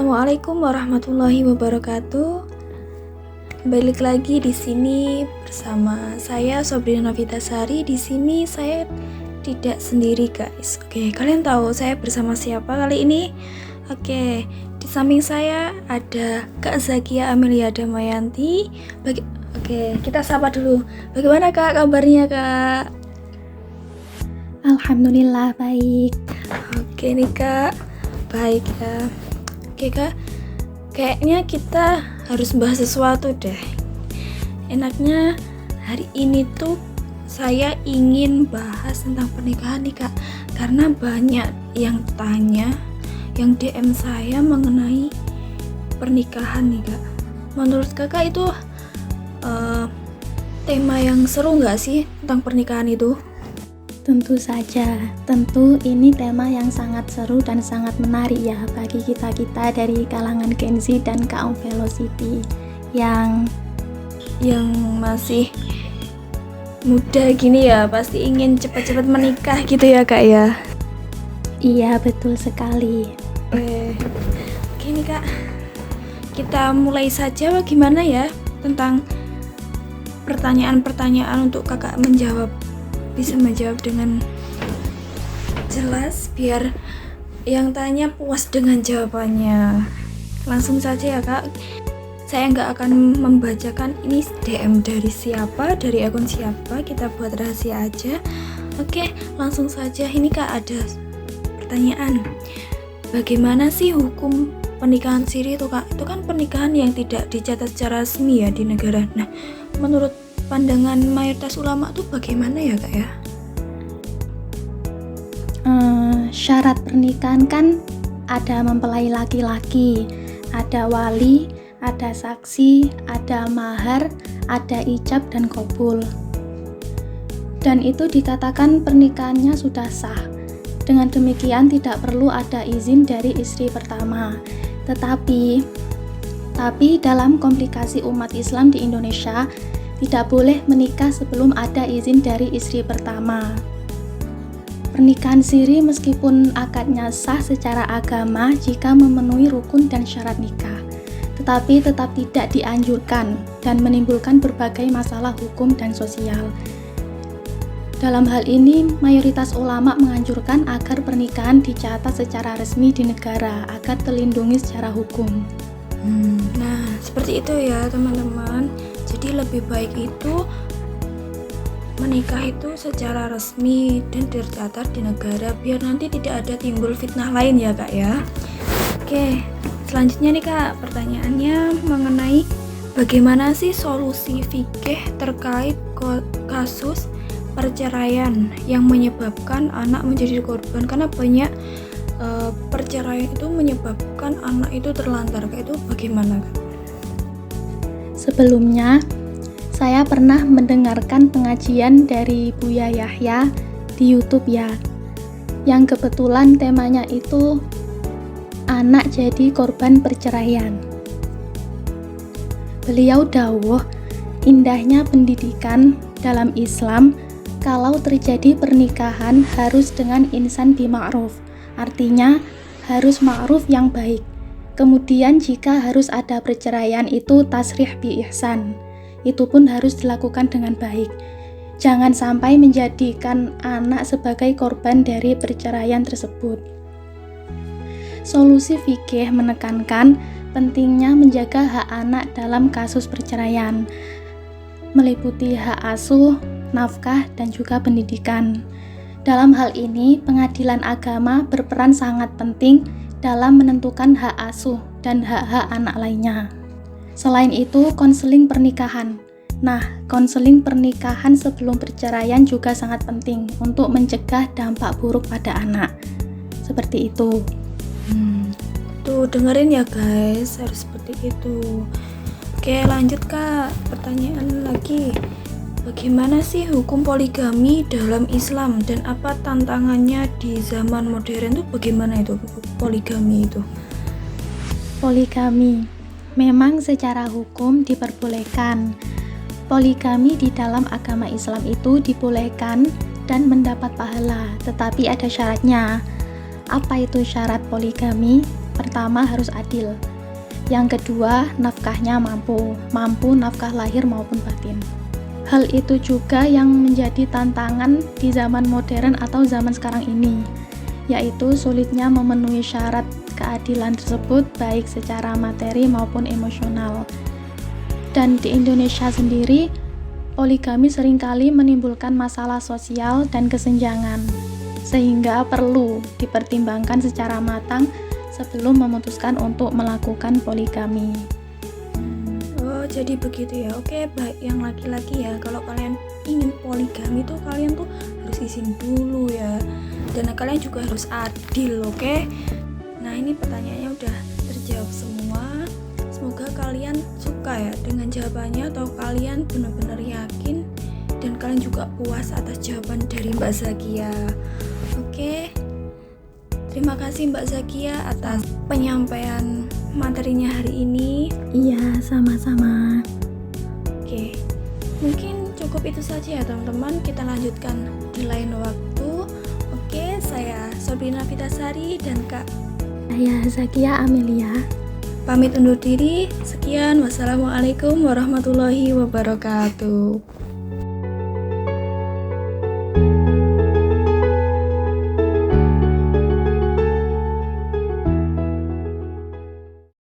Assalamualaikum warahmatullahi wabarakatuh. Balik lagi di sini bersama saya Sobrina Novitasari. Di sini saya tidak sendiri, guys. Oke, kalian tahu saya bersama siapa kali ini? Oke, di samping saya ada Kak Zakia Amelia Damayanti. Oke, kita sapa dulu. Bagaimana Kak kabarnya, Kak? Alhamdulillah baik. Oke nih Kak, baik ya. Oke Kak, kayaknya kita harus bahas sesuatu deh. Enaknya hari ini tuh saya ingin bahas tentang pernikahan nih Kak, karena banyak yang tanya, yang DM saya mengenai pernikahan nih Kak. Menurut Kakak itu tema yang seru nggak sih tentang pernikahan itu? Tentu saja, tentu ini tema yang sangat seru dan sangat menarik ya bagi kita-kita dari kalangan Gen Z dan kaum Velocity yang masih muda gini ya, pasti ingin cepat-cepat menikah gitu ya Kak ya. Iya, betul sekali. Oke nih Kak, kita mulai saja bagaimana ya tentang pertanyaan-pertanyaan untuk Kakak bisa menjawab dengan jelas biar yang tanya puas dengan jawabannya. Langsung saja ya Kak, saya nggak akan membacakan ini DM dari siapa, dari akun siapa, kita buat rahasia aja. Oke, langsung saja. Ini Kak ada pertanyaan, bagaimana sih hukum pernikahan siri itu Kak? Itu kan pernikahan yang tidak dicatat secara resmi ya di negara. Nah, menurut pandangan mayoritas ulama tuh bagaimana ya Kak ya? Syarat pernikahan kan ada mempelai laki-laki, ada wali, ada saksi, ada mahar, ada ijab dan qabul. Dan itu dikatakan pernikahannya sudah sah. Dengan demikian tidak perlu ada izin dari istri pertama. Tetapi dalam komplikasi umat Islam di Indonesia tidak boleh menikah sebelum ada izin dari istri pertama. Pernikahan siri meskipun akadnya sah secara agama jika memenuhi rukun dan syarat nikah, tetapi tetap tidak dianjurkan dan menimbulkan berbagai masalah hukum dan sosial. Dalam hal ini, mayoritas ulama menganjurkan agar pernikahan dicatat secara resmi di negara agar terlindungi secara hukum. Nah, seperti itu ya teman-teman. Jadi lebih baik itu menikah itu secara resmi dan tercatat di negara biar nanti tidak ada timbul fitnah lain ya Kak ya. Oke, selanjutnya nih Kak, pertanyaannya mengenai bagaimana sih solusi fikih terkait kasus perceraian yang menyebabkan anak menjadi korban, karena banyak perceraian itu menyebabkan anak itu terlantar. Kayak itu bagaimana Kak? Sebelumnya, saya pernah mendengarkan pengajian dari Buya Yahya di YouTube ya, yang kebetulan temanya itu anak jadi korban perceraian. Beliau dawuh, indahnya pendidikan dalam Islam kalau terjadi pernikahan harus dengan insan bima'ruf, artinya harus ma'ruf yang baik. Kemudian jika harus ada perceraian itu tasrih bi ihsan. Itu pun harus dilakukan dengan baik. Jangan sampai menjadikan anak sebagai korban dari perceraian tersebut. Solusi fikih menekankan pentingnya menjaga hak anak dalam kasus perceraian, meliputi hak asuh, nafkah, dan juga pendidikan. Dalam hal ini, pengadilan agama berperan sangat penting dalam menentukan hak asuh dan hak-hak anak lainnya. Selain itu, konseling pernikahan. Nah, konseling pernikahan sebelum perceraian juga sangat penting untuk mencegah dampak buruk pada anak. Seperti itu. Tuh, dengerin ya guys, harus seperti itu. Oke, lanjut Kak. Pertanyaan lagi. Bagaimana sih hukum poligami dalam Islam dan apa tantangannya di zaman modern tuh bagaimana itu poligami itu? Poligami memang secara hukum diperbolehkan. Poligami di dalam agama Islam itu dibolehkan dan mendapat pahala, tetapi ada syaratnya. Apa itu syarat poligami? Pertama, harus adil. Yang kedua, nafkahnya mampu nafkah lahir maupun batin. Hal itu juga yang menjadi tantangan di zaman modern atau zaman sekarang ini, yaitu sulitnya memenuhi syarat keadilan tersebut baik secara materi maupun emosional. Dan di Indonesia sendiri, poligami seringkali menimbulkan masalah sosial dan kesenjangan, sehingga perlu dipertimbangkan secara matang sebelum memutuskan untuk melakukan poligami. Oh, jadi begitu ya. Oke, baik yang laki-laki ya. Kalau kalian ingin poligami tuh kalian tuh harus izin dulu ya. Dan kalian juga harus adil, oke? Nah, ini pertanyaannya udah terjawab semua. Semoga kalian suka ya dengan jawabannya, atau kalian benar-benar yakin dan kalian juga puas atas jawaban dari Mbak Zakia. Oke. Terima kasih Mbak Zakia atas penyampaian materinya hari ini. Iya, sama-sama. Oke, mungkin cukup itu saja ya teman-teman. Kita lanjutkan di lain waktu. Oke, saya Sobrina Vitasari dan Kak Saya Zakia Amelia. pamit undur diri. Sekian, wassalamualaikum warahmatullahi wabarakatuh.